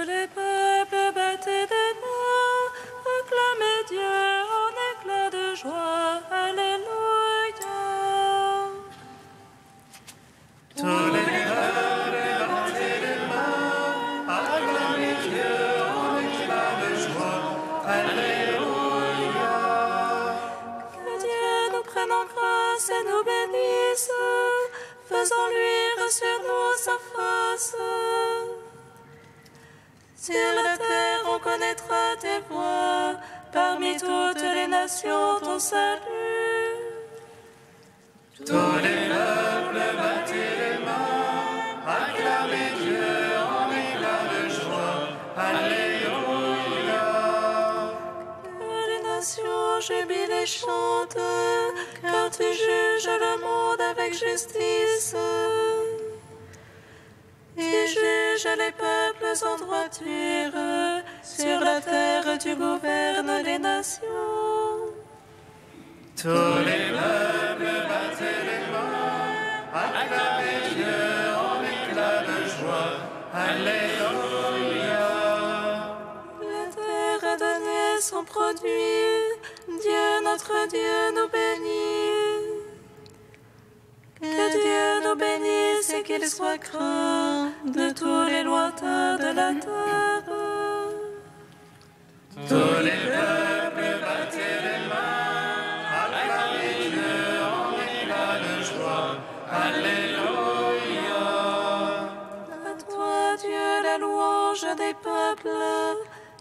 Tous les peuples battez des mains, acclamez Dieu en éclats de joie. Alléluia. Tous les peuples battez des mains, acclamez Dieu en éclats de joie. Alléluia. Que Dieu nous prenne en grâce et nous bénisse, faisant luire sur nous sa face. Sur la terre on connaîtra tes voies, parmi toutes les nations ton salut. Tous les peuples battez les mains, acclamez Dieu en éclats de joie. Alléluia. Que les nations jubilent et chantent, car tu juges le monde avec justice. Tu juges les peuples en droiture, sur la terre tu gouvernes les nations. Tous les peuples battez les mains, acclamez Dieu en éclats de joie. Alléluia. La terre a donné son produit, Dieu notre Dieu nous bénit. Que Dieu nous bénisse et qu'il soit craint de tous les lointains de la terre. Tous les peuples battez les mains, acclamez Dieu en éclats de joie. Alléluia. À toi, Dieu, la louange des peuples,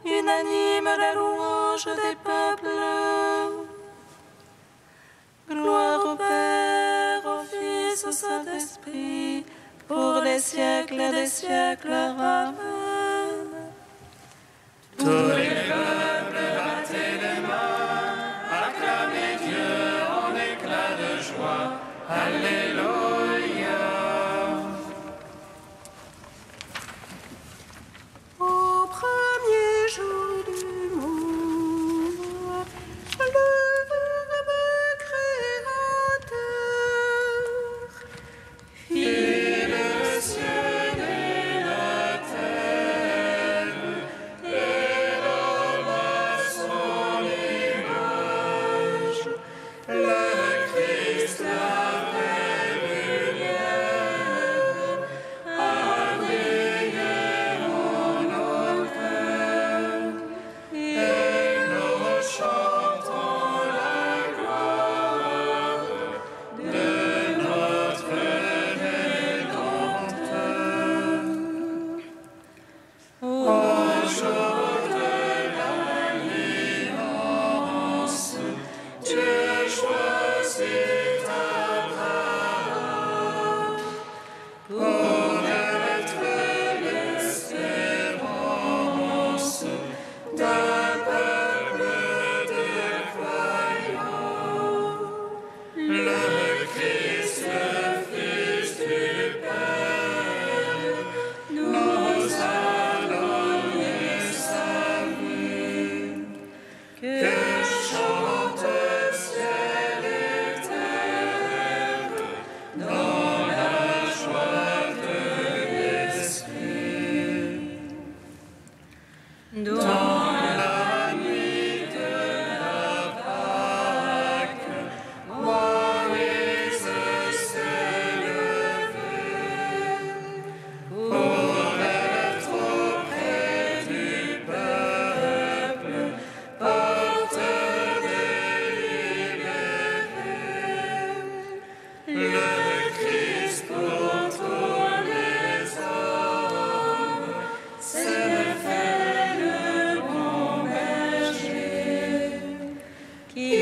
unanime la louange des peuples. Gloire au Père, au Fils, au Saint-Esprit, pour les siècles des siècles. Amen. Tous les peuples battez les mains, acclamez Dieu en éclats de joie. Alléluia. Au premier jour du mois, le Verbe créateur fit le ciel et la terre, et l'homme à son image. Le Christ, la vraie lumière, a brillé en nos cœurs, et nous chantons la gloire de notre Rédempteur. Au jour de l'alliance, Dieu choisit Abraham pour être l'espérance d'un peuple de croyants. Le Christ, le Fils du Père, nous a donné sa vie. Que chante ciel et terre dans la joie de l'Esprit. Dans la nuit de la Pâque, Moïse s'est levé pour être auprès du peuple, porteur des libérés. Le Christ pour tous les hommes s'est fait le bon berger, qui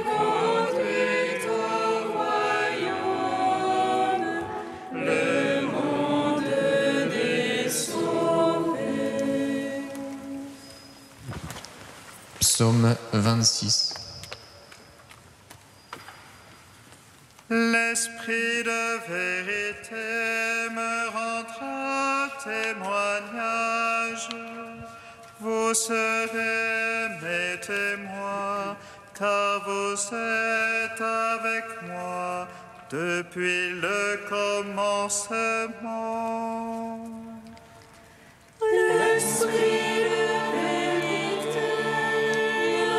conduit au royaume le monde des sauvés. Psaume 26. L'esprit de vérité me rendra témoignage. Vous serez mes témoins, car vous êtes avec moi depuis le commencement. Le prie le vérité,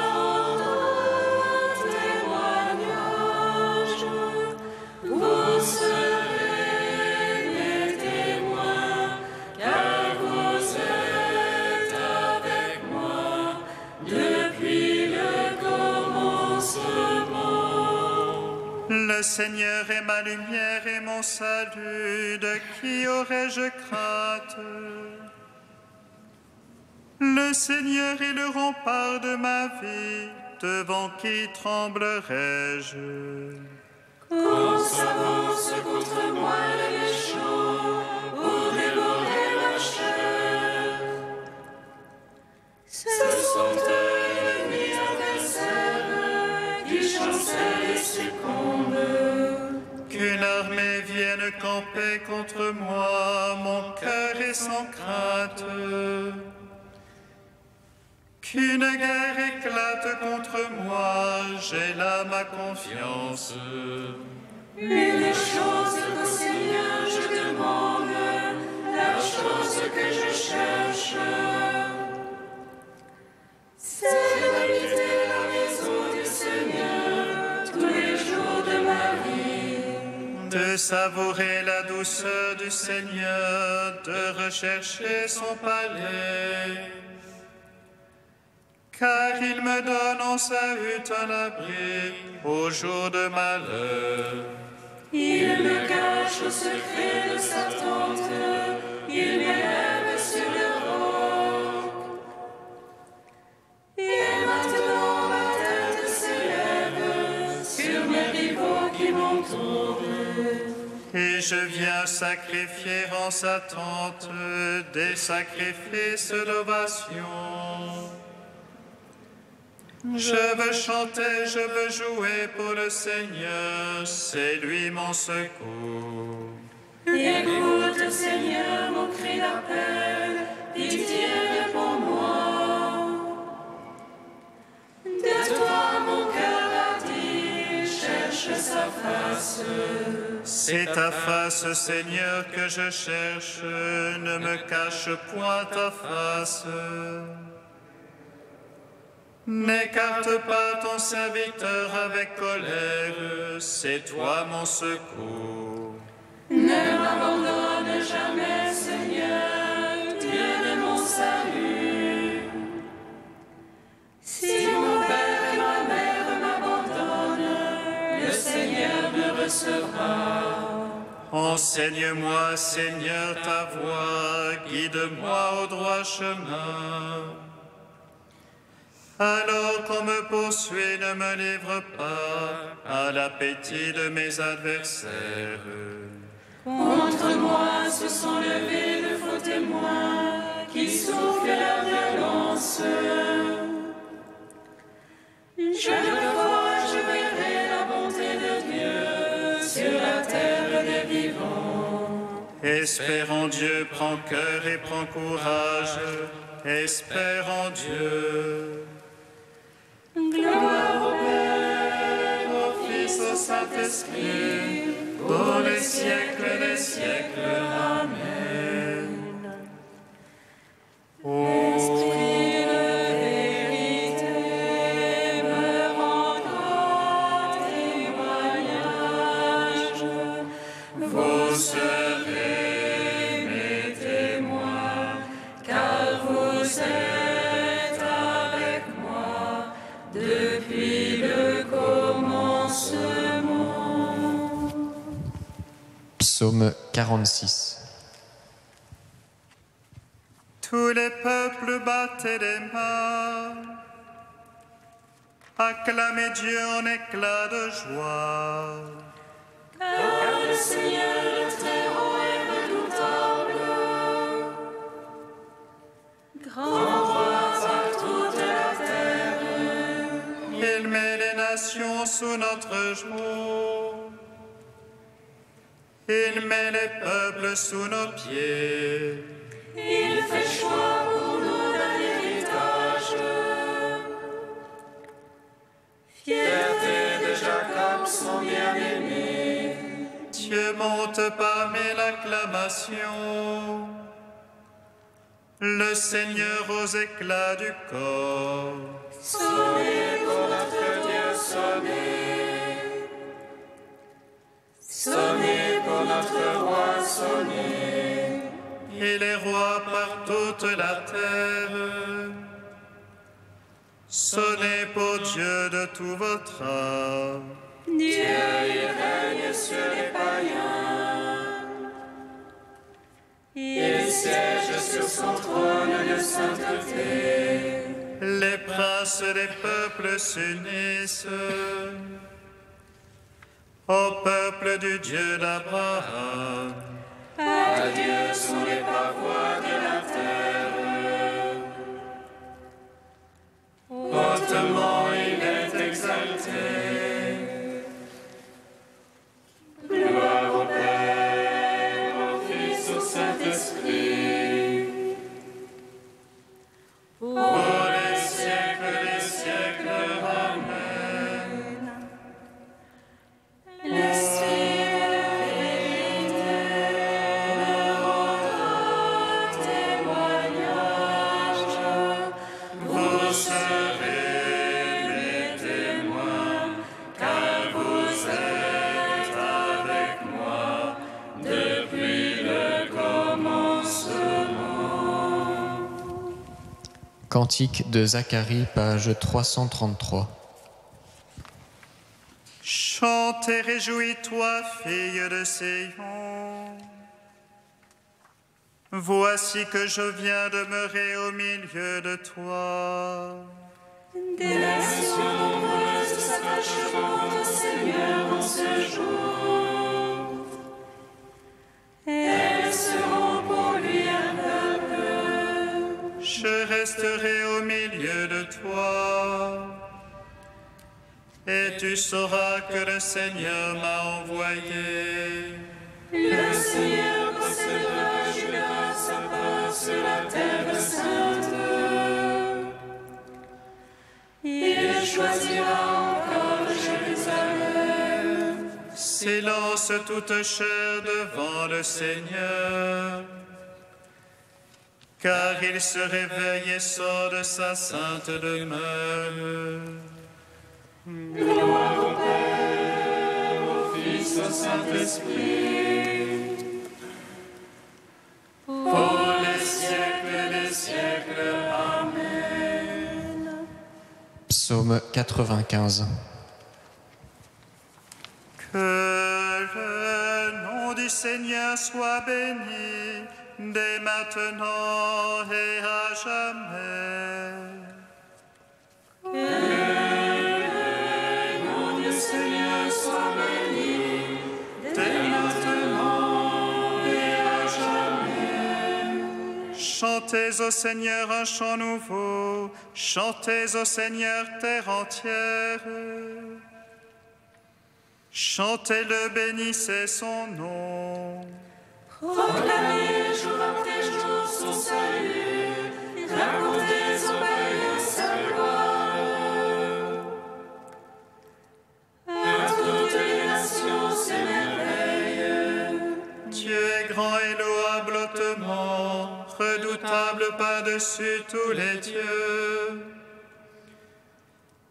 rendant témoignage. Vous serez mes témoins, car vous êtes avec moi depuis le commencement. Le Seigneur est ma lumière et mon salut, de qui aurais-je crainte? Le Seigneur est le rempart de ma vie, devant qui tremblerais-je? Quand s'avance contre moi les méchants pour dévorer ma chair, ce sont eux l'ennemi adversaire qui chancellent et succombent. Qu'une armée vienne camper contre moi, mon cœur est sans crainte. Qu'une guerre éclate contre moi, j'ai là ma confiance. Une chose qu'au Seigneur je demande, la chose que je cherche, c'est d'habiter la maison du Seigneur tous les jours de ma vie. De savourer la douceur du Seigneur, de rechercher son palais. Car il me donne en sa hutte un abri au jour de malheur. Il me cache au secret de sa tente, il m'élève sur le roc. Et maintenant ma tête s'élève sur mes rivaux qui m'entourent. Et je viens sacrifier en sa tente des sacrifices d'ovation. Je veux chanter, je veux jouer pour le Seigneur, c'est lui mon secours. Écoute, Seigneur, mon cri d'appel, pitié, réponds-moi. De toi, mon cœur a dit, cherche sa face. C'est ta face, Seigneur, que je cherche, ne me cache point ta face. N'écarte pas ton serviteur avec colère, c'est toi mon secours. Ne m'abandonne jamais, Seigneur, Dieu de mon salut. Si mon père et ma mère m'abandonnent, le Seigneur me recevra. Enseigne-moi, Seigneur, ta voie, guide-moi au droit chemin. Alors qu'on me poursuit, ne me livre pas à l'appétit de mes adversaires. Contre moi se sont levés de faux témoins qui soufflent la violence. Je le vois, je verrai la bonté de Dieu sur la terre des vivants. Espère en Dieu, prends cœur et prends courage. Espère en Dieu. Gloire au Père, Au Fils, au Saint-Esprit, pour les siècles des siècles. Amen. Esprit de vérité, me rendra témoignage. Vous serez mes témoins, car vous êtes avec moi depuis le commencement. Psaume 46. Tous les peuples battaient des mains, acclamez Dieu en éclats de joie. Car le Seigneur est très haut et redoutable, grand roi par toute la terre. Il met les nations sous notre joug. Il met les peuples sous nos pieds. Il fait choix pour nous d'un héritage. Fierté de Jacob, son bien-aimé. Dieu monte parmi l'acclamation. Le Seigneur aux éclats du corps. Sonnez pour notre Dieu, sonnez. Sonnez pour notre roi, sonnez. Et les rois par toute la terre. Sonnez pour Dieu de tout votre âme. Dieu, il règne sur les païens. Il siège sur son trône de sainteté. Les princes des peuples s'unissent au peuple du Dieu d'Abraham. À Dieu sont les parois de la terre. Hautement il est exalté. Gloire au Père, au Fils, au Saint-Esprit. Pour les siècles des siècles. Amen. L'Esprit de vérité me rendra témoignage. Vous serez mes témoins, car vous êtes avec moi depuis le commencement. Cantique de Zacharie, page 333. Chante et réjouis-toi, fille de Sion. Voici que je viens demeurer au milieu de toi. Des nations nombreuses s'attacheront au Seigneur en ce jour. Elles seront pour lui un peuple. Je resterai au milieu de toi. Et tu sauras que le Seigneur m'a envoyé. Le Seigneur possédera Juda, sa part sur la terre sainte. Il choisira encore Jérusalem. Silence toute chair devant le Seigneur, car il se réveille et sort de sa sainte demeure. Gloire au Père, au Fils, au Saint-Esprit. Pour les siècles des siècles. Amen. Psaume 95. Que le nom du Seigneur soit béni dès maintenant et à jamais. Seigneur soit béni, dès maintenant et à jamais. Chantez au Seigneur un chant nouveau, chantez au Seigneur terre entière. Chantez-le, bénissez son nom. Proclamez jour après jour son salut, racontez aux païens sa gloire. À toutes les nations ses merveilles. Dieu est grand et louable hautement, redoutable par-dessus tous les dieux.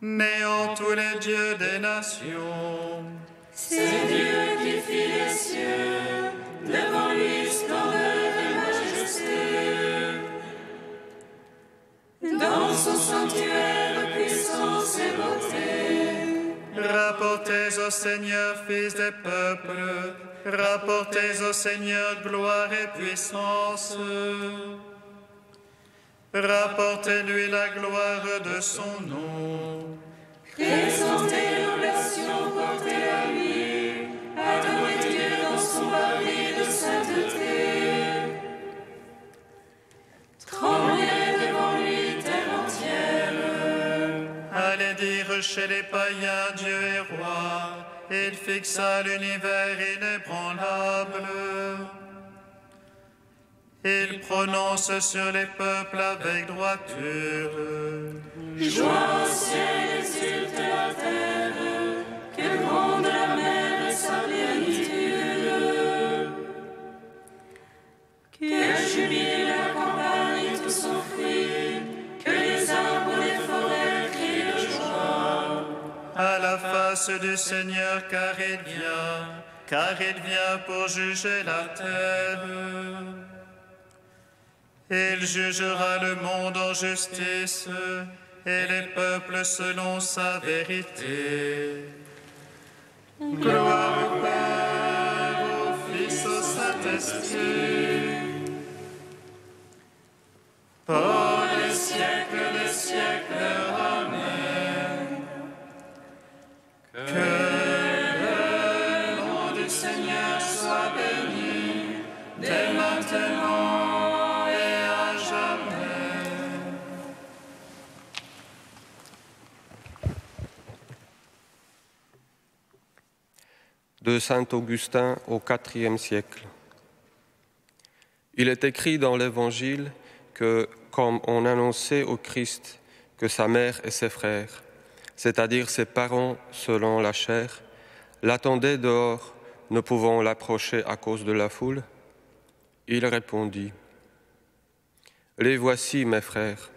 Néant tous les dieux des nations. C'est Dieu qui fit les cieux, devant lui splendeur et majesté. Dans son sanctuaire, puissance et beauté. Rapportez au Seigneur, fils des peuples, rapportez au Seigneur gloire et puissance. Rapportez-lui la gloire de son nom. Présentez l'oblation portée à lui, adorez Dieu dans son parvis de sainteté. Tremblez devant lui, terre entière. Allez dire chez les païens, Dieu est roi, il fixa l'univers inébranlable. Il prononce sur les peuples avec droiture. Joie au ciel, exulte la terre, que gronde la mer et sa plénitude. Que jubile la campagne et la face du Seigneur, car il vient pour juger la terre. Il jugera le monde en justice et les peuples selon sa vérité. Gloire au Père, au Fils, au Saint-Esprit, pour les siècles des siècles. Amen. Que le nom du Seigneur soit béni, dès maintenant et à jamais. De saint Augustin au IVe siècle. Il est écrit dans l'Évangile que, comme on annonçait au Christ que sa mère et ses frères, c'est-à-dire ses parents selon la chair, l'attendaient dehors, ne pouvant l'approcher à cause de la foule, il répondit : « Les voici, mes frères,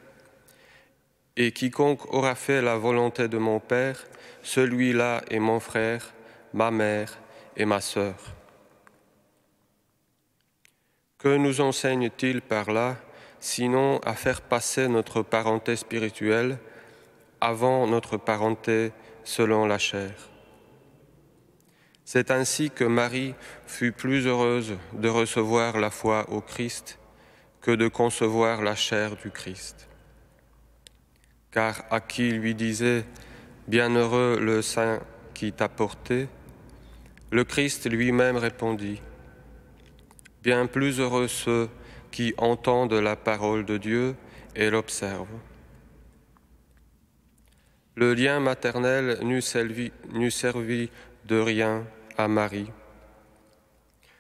et quiconque aura fait la volonté de mon Père, celui-là est mon frère, ma mère et ma sœur. » Que nous enseigne-t-il par là, sinon à faire passer notre parenté spirituelle avant notre parenté selon la chair? C'est ainsi que Marie fut plus heureuse de recevoir la foi au Christ que de concevoir la chair du Christ. Car à qui lui disait « Bienheureux le sein qui t'a porté », le Christ lui-même répondit « Bien plus heureux ceux qui entendent la parole de Dieu et l'observent. » Le lien maternel n'eût servi de rien à Marie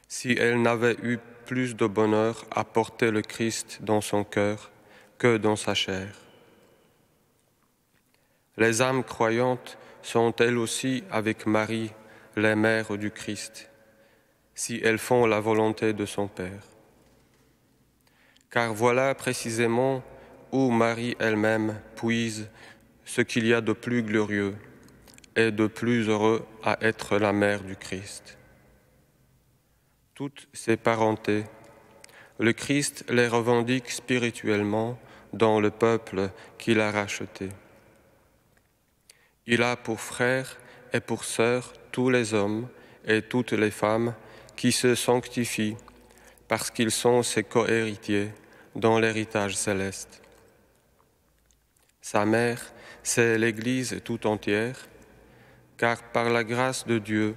si elle n'avait eu plus de bonheur à porter le Christ dans son cœur que dans sa chair. Les âmes croyantes sont elles aussi avec Marie les mères du Christ, si elles font la volonté de son Père. Car voilà précisément où Marie elle-même puise ce qu'il y a de plus glorieux et de plus heureux à être la mère du Christ. Toutes ces parentés, le Christ les revendique spirituellement dans le peuple qu'il a racheté. Il a pour frères et pour sœurs tous les hommes et toutes les femmes qui se sanctifient parce qu'ils sont ses co-héritiers dans l'héritage céleste. Sa mère, c'est l'Église tout entière, car par la grâce de Dieu,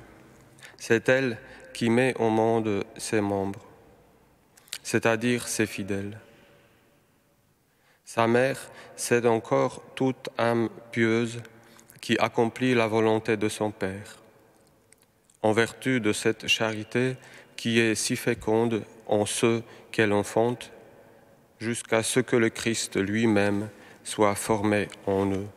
c'est elle qui met au monde ses membres, c'est-à-dire ses fidèles. Sa mère, c'est encore toute âme pieuse qui accomplit la volonté de son Père, en vertu de cette charité qui est si féconde en ceux qu'elle enfante, jusqu'à ce que le Christ lui-même soit formé en eux.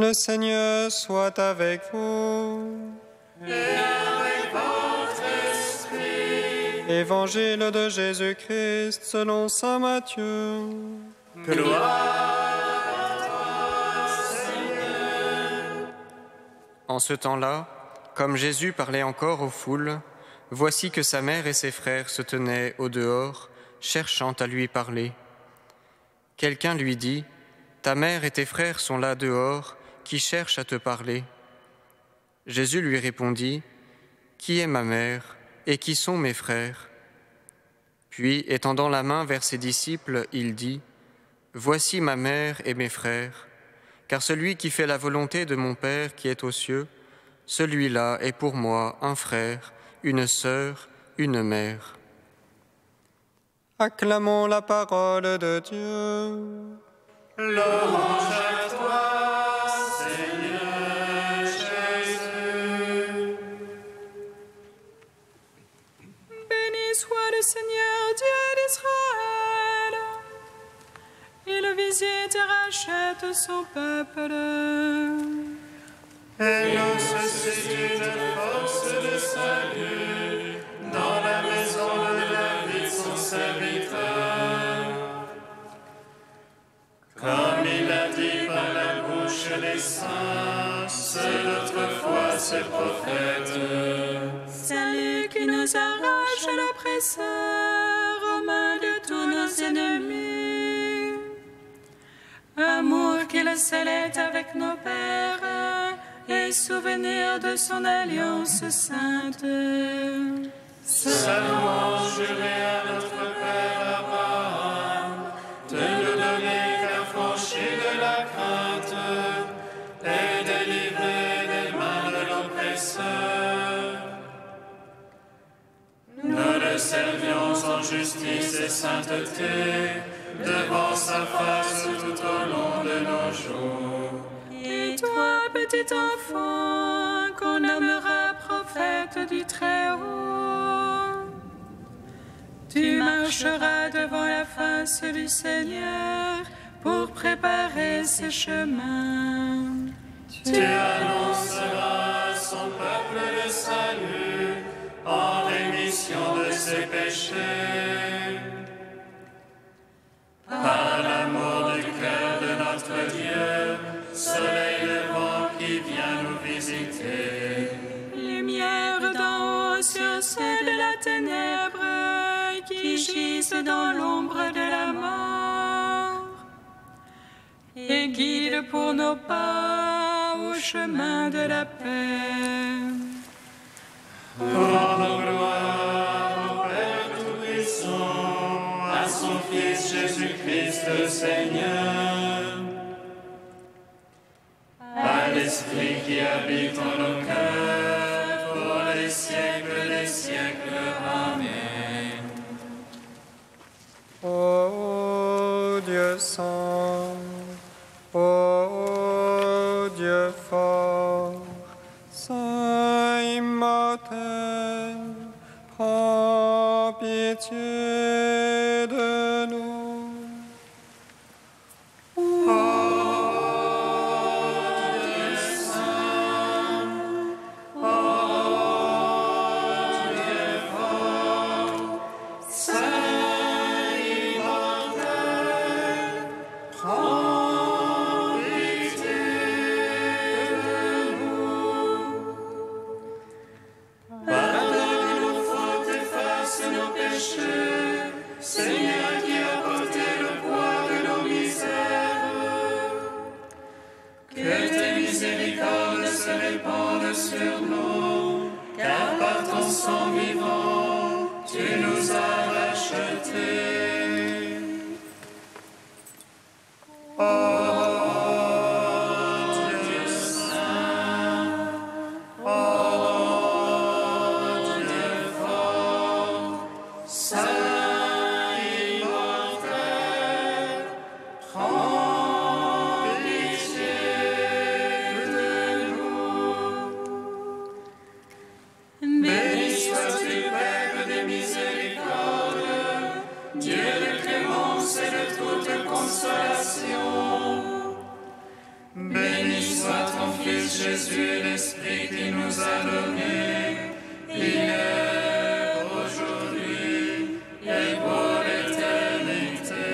Le Seigneur soit avec vous. Et avec votre esprit. Évangile de Jésus-Christ selon saint Matthieu. Gloire à toi, Seigneur. En ce temps-là, comme Jésus parlait encore aux foules, voici que sa mère et ses frères se tenaient au dehors, cherchant à lui parler. Quelqu'un lui dit, « Ta mère et tes frères sont là dehors, qui cherchent à te parler. » Jésus lui répondit, « Qui est ma mère et qui sont mes frères ?» Puis, étendant la main vers ses disciples, il dit, « Voici ma mère et mes frères, car celui qui fait la volonté de mon Père qui est aux cieux, celui-là est pour moi un frère, une sœur, une mère. » Acclamons la parole de Dieu. Louange à toi, Seigneur Jésus. Béni soit le Seigneur, Dieu d'Israël. Il visite et rachète son peuple. Et nous suscite une force de salut dans la maison de David, son serviteur. Comme il a dit par la bouche des saints, c'est d'autrefois ses prophètes. Salut qui nous arrache à l'oppresseur, aux mains de tous nos ennemis. Amour qu'il scellait avec nos pères, et souvenir de son alliance sainte. Sa louange jurée à notre Père Abraham, de nous donner qu'affranchis de la crainte, et délivrer des mains de l'oppresseur. Nous le servions en justice et sainteté, devant sa face tout au long de nos jours. Et toi, petit enfant, qu'on nommera prophète du Très-Haut, tu marcheras devant la face du Seigneur pour préparer ses chemins. Tu annonceras à son peuple le salut en rémission de ses péchés. Par l'amour du cœur de notre Dieu, soleil levant qui vient nous visiter. Lumière d'en haut sur ceux de la ténèbre qui gisent dans l'ombre de la mort. Et guide pour nos pas au chemin de la paix. Rendons gloire au Père Tout-Puissant, à son Fils Jésus-Christ le Seigneur, à l'Esprit qui habite en nos cœurs, pour les siècles des siècles. Amen. Ô Dieu saint, ô Dieu fort, saint immortel, prends pitié de nous. Seigneur qui a porté le poids de nos misères, que tes miséricordes se répandent sur nous, car par ton sang vivant, tu nous as rachetés. Béni soit Jésus, l'Esprit qui nous a donnés, hier, aujourd'hui et pour l'éternité.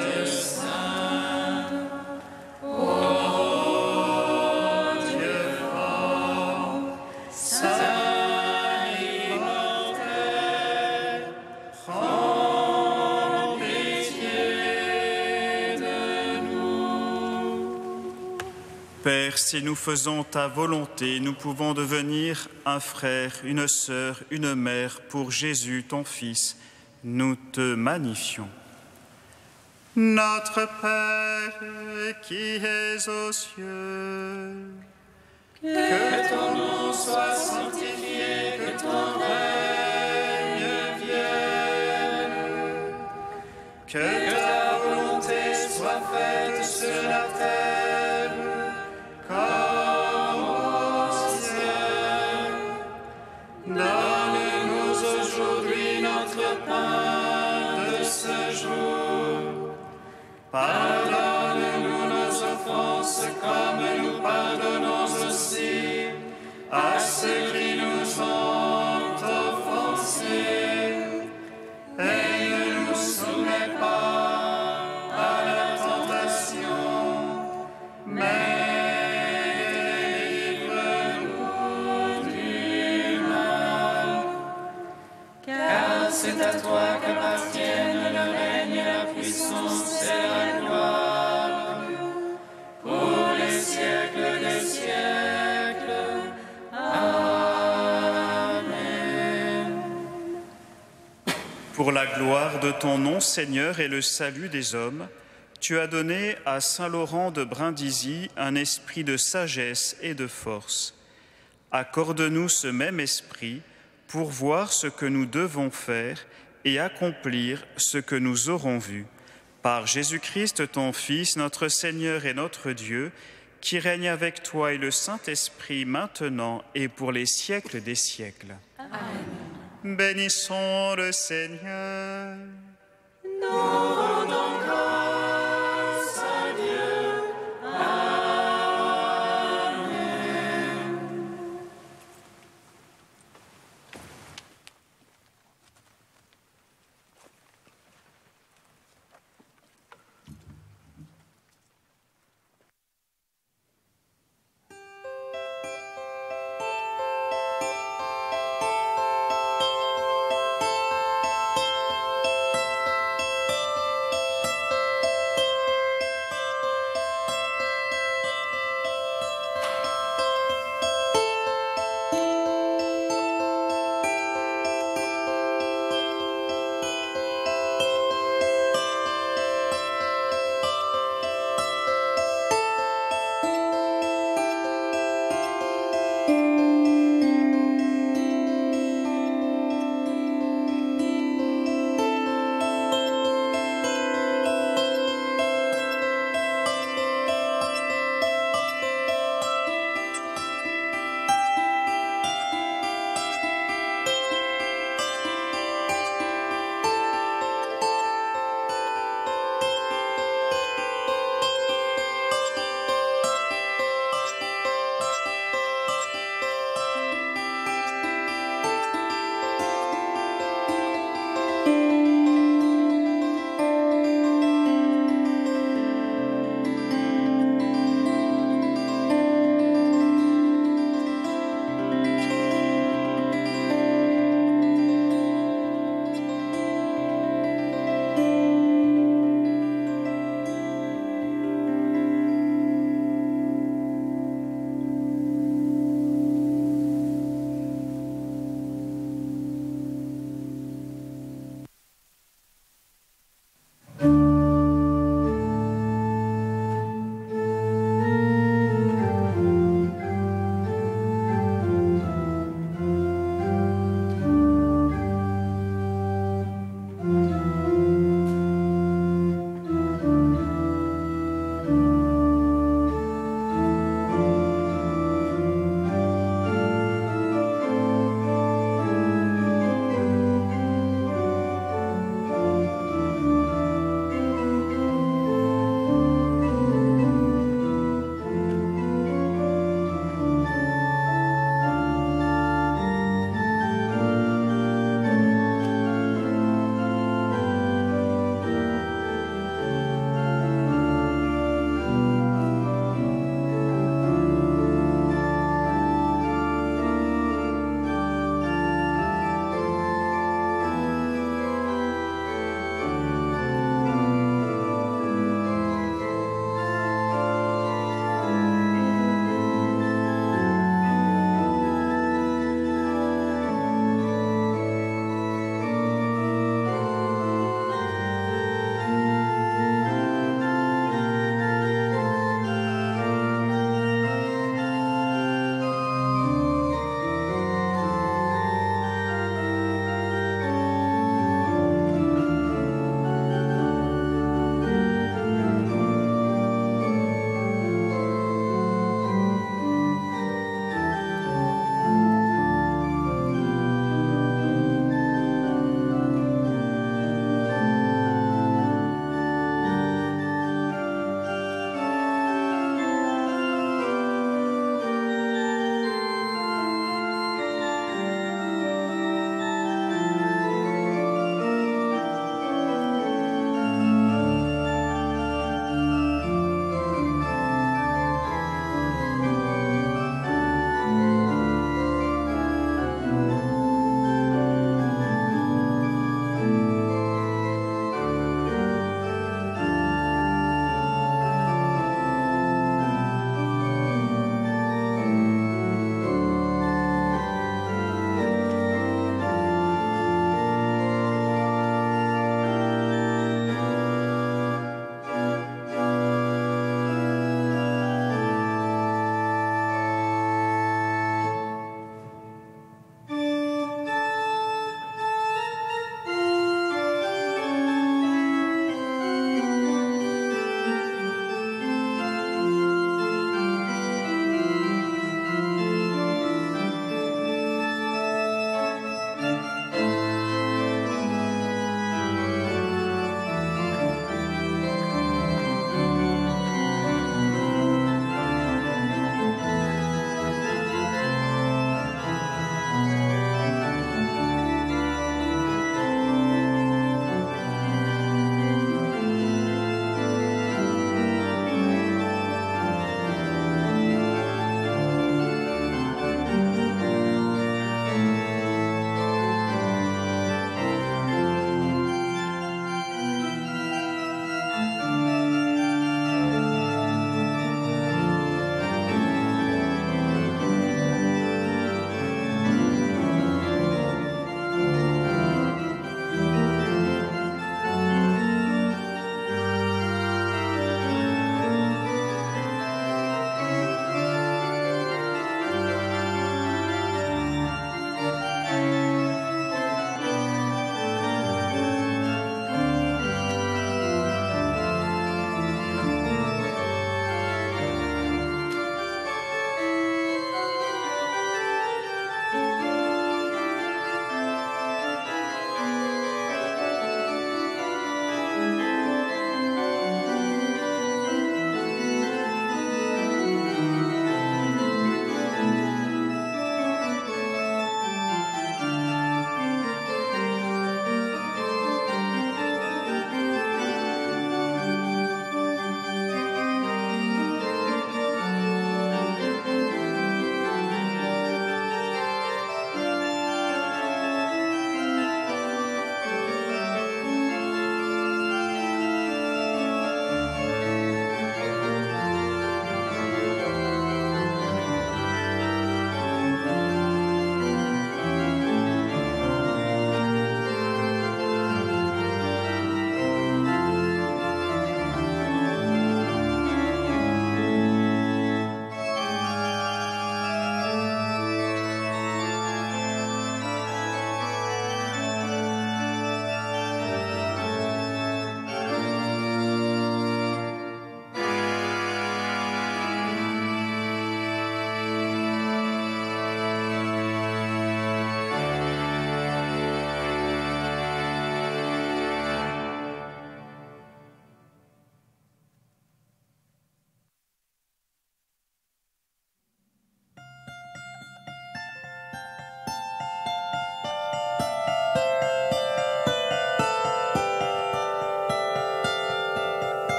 Dieu saint, Dieu fort, saint immortel, prends pitié de nous. Père, si nous faisons ta volonté, nous pouvons devenir un frère, une sœur, une mère pour Jésus, ton Fils. Nous te magnifions. Notre Père qui es aux cieux, Que ton nom soit sanctifié, que ton règne vienne, que ta volonté soit faite sur la terre comme au ciel. Donne-nous aujourd'hui notre pain de ce jour. Pardonne-nous nos offenses comme nous pardonnons aussi à ceux qui nous ont offensés. Et ne nous soumets pas à la tentation, mais délivre-nous du mal. Car c'est à toi qu'appartiennent le règne et la puissance et la gloire, pour les siècles des siècles. Amen. pour la gloire de ton nom, Seigneur, et le salut des hommes, tu as donné à saint Laurent de Brindisi un esprit de sagesse et de force. Accorde-nous ce même esprit pour voir ce que nous devons faire et accomplir ce que nous aurons vu. Par Jésus-Christ, ton Fils, notre Seigneur et notre Dieu, qui règne avec toi et le Saint-Esprit maintenant et pour les siècles des siècles. Amen. Bénissons le Seigneur. Nous